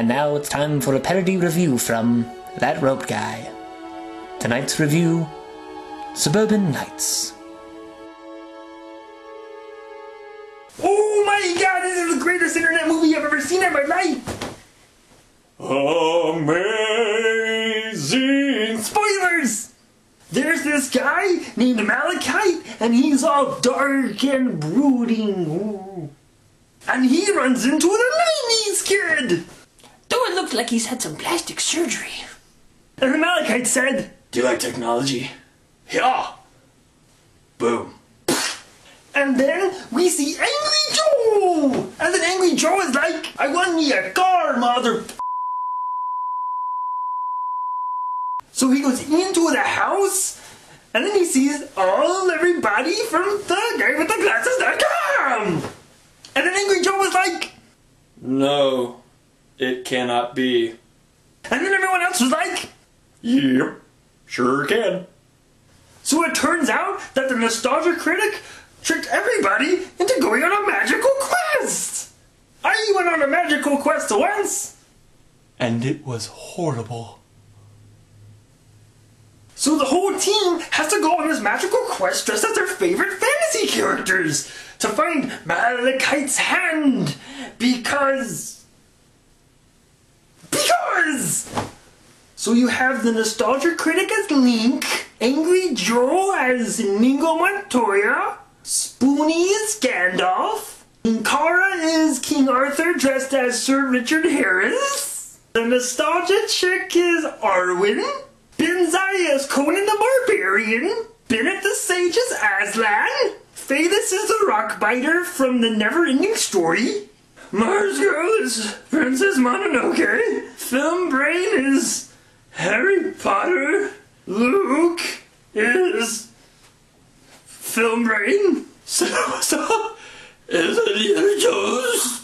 And now it's time for a parody review from That Rope Guy. Tonight's review, Suburban Nights. Oh my god, this is the greatest internet movie I've ever seen in my life! Amazing! Spoilers! There's this guy named Malachite, and he's all dark and brooding. Ooh. And he runs into the 90s kid! Though it looks like he's had some plastic surgery. And Malachite said, "Do you like technology?" "Yeah." Boom. And then we see Angry Joe! And then Angry Joe is like, "I want me a car, mother..." So he goes into the house, and then he sees everybody from the guy with the glasses.com! And then Angry Joe was like, "No, it cannot be." And then everyone else was like, "Yep, sure can." So it turns out that the nostalgia critic tricked everybody into going on a magical quest! I went on a magical quest once! And it was horrible. So the whole team has to go on this magical quest dressed as their favorite fantasy characters to find Malachite's hand because... So you have the nostalgia critic as Link, Angry Joe as Inigo Montoya, Spoonie is Gandalf, Inkara is King Arthur dressed as Sir Richard Harris, the nostalgia chick is Arwen, Benzai is Conan the Barbarian, Bennett the Sage is Aslan, Phaedus is the Rockbiter from the Never-Ending Story, Mars Girl is Princess Mononoke, Film Brain is Harry Potter, Luke is Film Brain, so is Indiana Jones,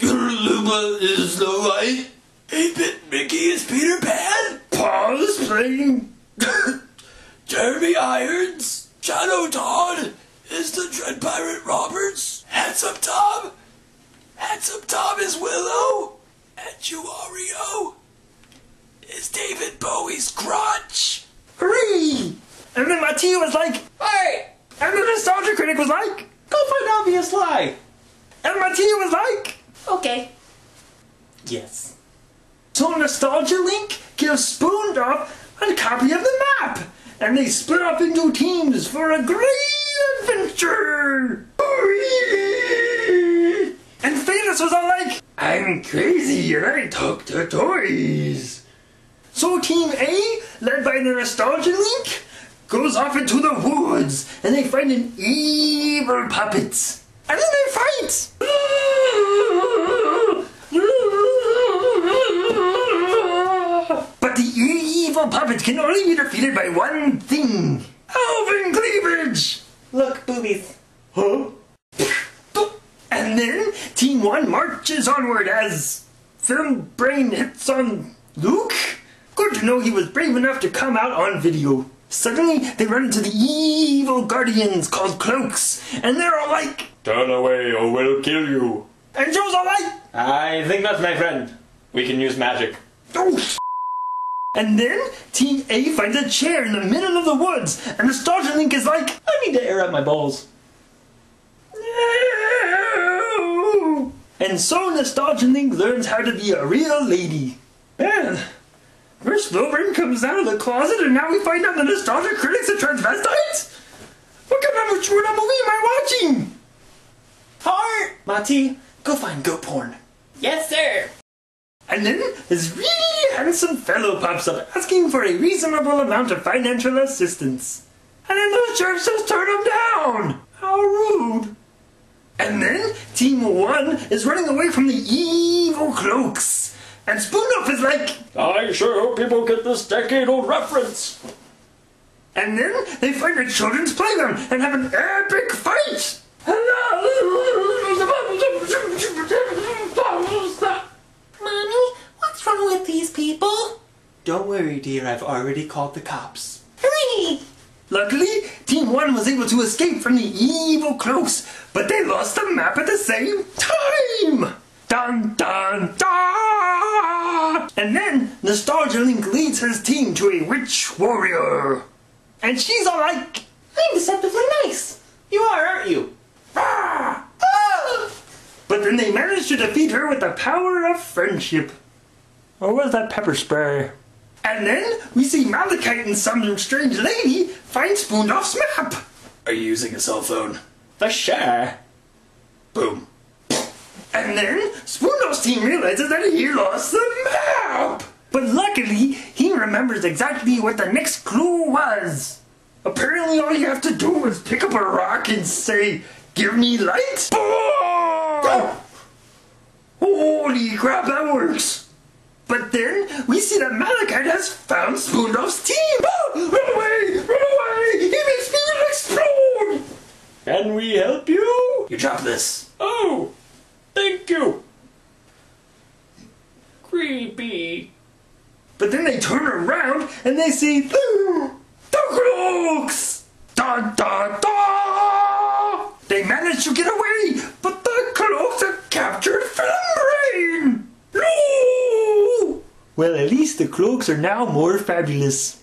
Luma is Snow White, 8-Bit Mickey is Peter Pan, Paul is playing Jeremy Irons, Shadow Todd is the Dread Pirate Roberts, Handsome Tom is Willow, and Juario is David Bowie's crotch. Hooray! And then Mattia was like, "Hey!" And the nostalgia critic was like, Go find obvious lie. and Mattia was like, Okay. Yes. so Nostalgia Link gives Spoondorf a copy of the map, and they split up into teams for a great adventure. Hooray! And Phaedus was all like, "I'm crazy and I talk to toys." So Team A, led by the Nostalgia Link, goes off into the woods and they find an evil puppet. And then they fight! But the evil puppet can only be defeated by one thing. Elven cleavage! Look, boobies. Huh? And then Team 1 marches onward as Film Brain hits on Luke. Good to know he was brave enough to come out on video. Suddenly, they run into the evil guardians called Cloaks, and they're all like, "Turn away or we'll kill you." and Joe's all like, I think not, my friend. We can use magic. "Oh, And then Team A finds a chair in the middle of the woods, and Nostalgia Link is like, I need to air out my balls. "No!" And so Nostalgia Link learns how to be a real lady. Man, first Wilburn comes out of the closet, and now we find out the Nostalgia Critic's a transvestite? What kind of a screwed up movie am I watching? Heart! Mati, go find goat porn. Yes, sir. And then this really handsome fellow pops up asking for a reasonable amount of financial assistance. And then the sheriff just turned him down. How rude. And then Team 1 is running away from the evil Cloaks. And Spoondorf is like, I sure hope people get this decade-old reference. and then they find a children's playground and have an epic fight. Mommy, what's wrong with these people? Don't worry, dear. I've already called the cops. Hooray! Luckily, Team 1 was able to escape from the evil Cloaks, but they lost the map at the same time! Dun dun dun! Nostalgia Link leads his team to a witch warrior. And she's all like, I'm deceptively nice. You are, aren't you? ah! Ah! But then they manage to defeat her with the power of friendship. Or was that pepper spray? And then we see Malachite and some strange lady find Spoondoff's map. Are you using a cell phone? For sure. Boom. And then Spoondoff's team realizes that he lost the map. But luckily, he remembers exactly what the next clue was. Apparently all you have to do is pick up a rock and say, "Give me light." Oh! Holy crap, that works. But then we see that Malachite has found Spoondoff's team. Oh, run away! Run away! He makes me explode! Can we help you? You drop this. Oh, thank you. Creepy. But then they turn around and they see the cloaks! Da da da! They manage to get away, but the cloaks are captured Flambrain! No! Well, at least the cloaks are now more fabulous.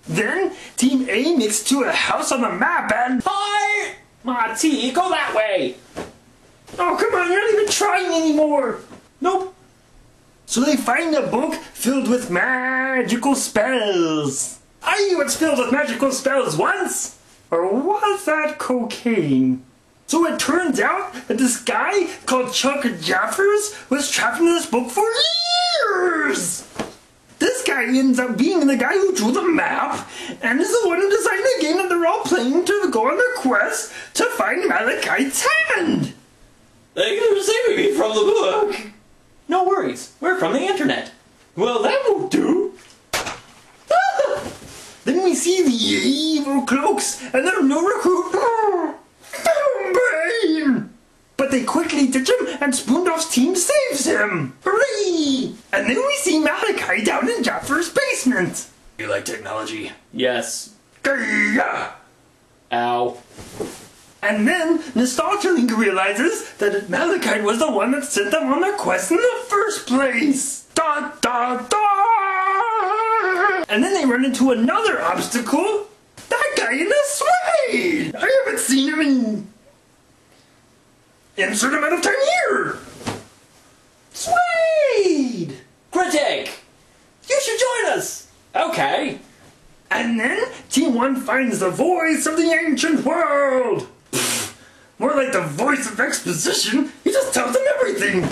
Then Team A makes to a house on the map and... Hi! Marty, go that way. Oh, come on, you're not even trying anymore! Nope. So they find a book filled with magical spells. I was filled with magical spells once! Or was that cocaine? So it turns out that this guy called Chuck Jaffers was trapped in this book for years! This guy ends up being the guy who drew the map and is the one who designed the game that they're all playing to go on their quest to find Malachite's hand! Thank you for saving me from the book. No worries, we're from the internet. Well, that won't do. Then we see the evil cloaks and their new recruit, Flambrain! But they quickly ditch him and Spoondoff's team saves him! Hooray! And then we see Malachite down in Jaffer's basement. You like technology? Yes. Gah! Ow. And then Nostalgia Link realizes that Malachite was the one that sent them on their quest in the first place! Da da da! And then they run into another obstacle. That guy in the suede! I haven't seen him in... insert amount of time here! Suede! Critic! You should join us! Okay. And then Team 1 finds the voice of the ancient world! Pfft, more like the voice of exposition. He just tells them everything.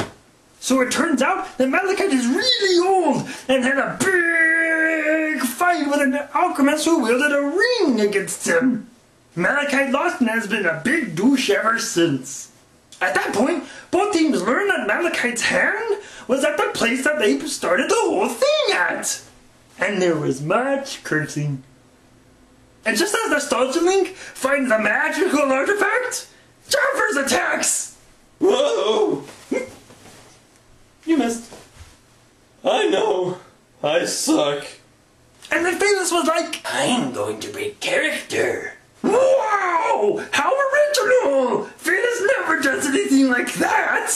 So it turns out that Malachite is really old and had a big fight with an alchemist who wielded a ring against him. Malachite lost and has been a big douche ever since. At that point, both teams learn that Malachite's hand was at the place that they started the whole thing at. And there was much cursing. And just as Nostalgia Link finds the magical artifact, Jaffers attacks! Whoa! You missed. I know. I suck. And then Phaelus was like, I'm going to break character. wow! How original! Phaelus never does anything like that!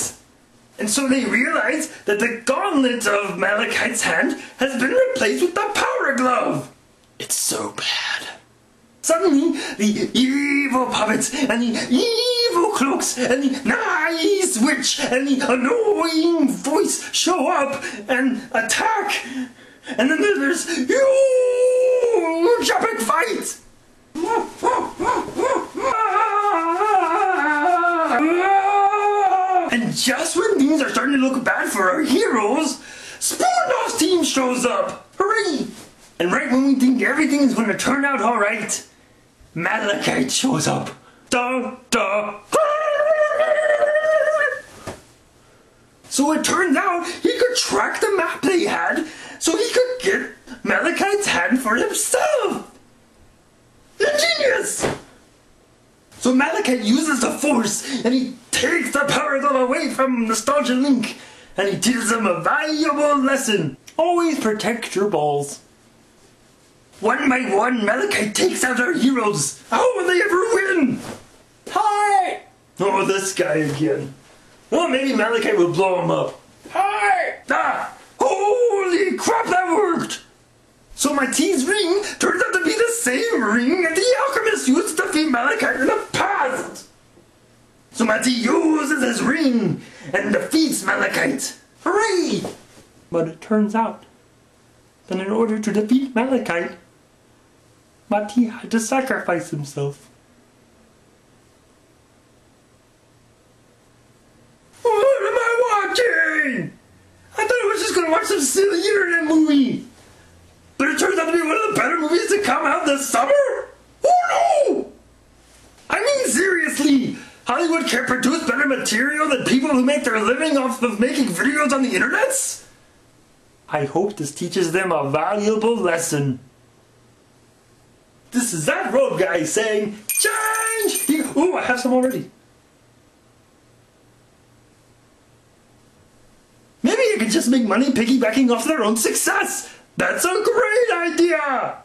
And so they realize that the gauntlet of Malachite's hand has been replaced with the power glove! It's so bad. Suddenly, the evil puppets and the evil cloaks and the nice witch and the annoying voice show up and attack. And then there's huge epic fight. And just when things are starting to look bad for our heroes, Spoondoff's team shows up. Hooray! And right when we think everything is going to turn out alright, Malachite shows up. Da da. So it turns out he could track the map they had, so he could get Malachite's hand for himself. Ingenious! So Malachite uses the Force, and he takes the power glove away from Nostalgia Link, and he teaches him a valuable lesson. Always protect your balls. One by one, Malachite takes out our heroes. How will they ever win? Hi! Oh, this guy again. Well, maybe Malachite will blow him up. Hi! Ah! Holy crap, that worked! So my tea's ring turns out to be the same ring that the alchemist used to defeat Malachite in the past! So my tea uses his ring and defeats Malachite! Hooray! But it turns out that in order to defeat Malachite, Mati had to sacrifice himself. What am I watching? I thought I was just gonna watch some silly internet movie. But it turns out to be one of the better movies to come out this summer? Oh no! I mean seriously, Hollywood can't produce better material than people who make their living off of making videos on the internet? I hope this teaches them a valuable lesson. This is that road guy saying, change! Ooh, I have some already. Maybe you could just make money piggybacking off their own success. That's a great idea!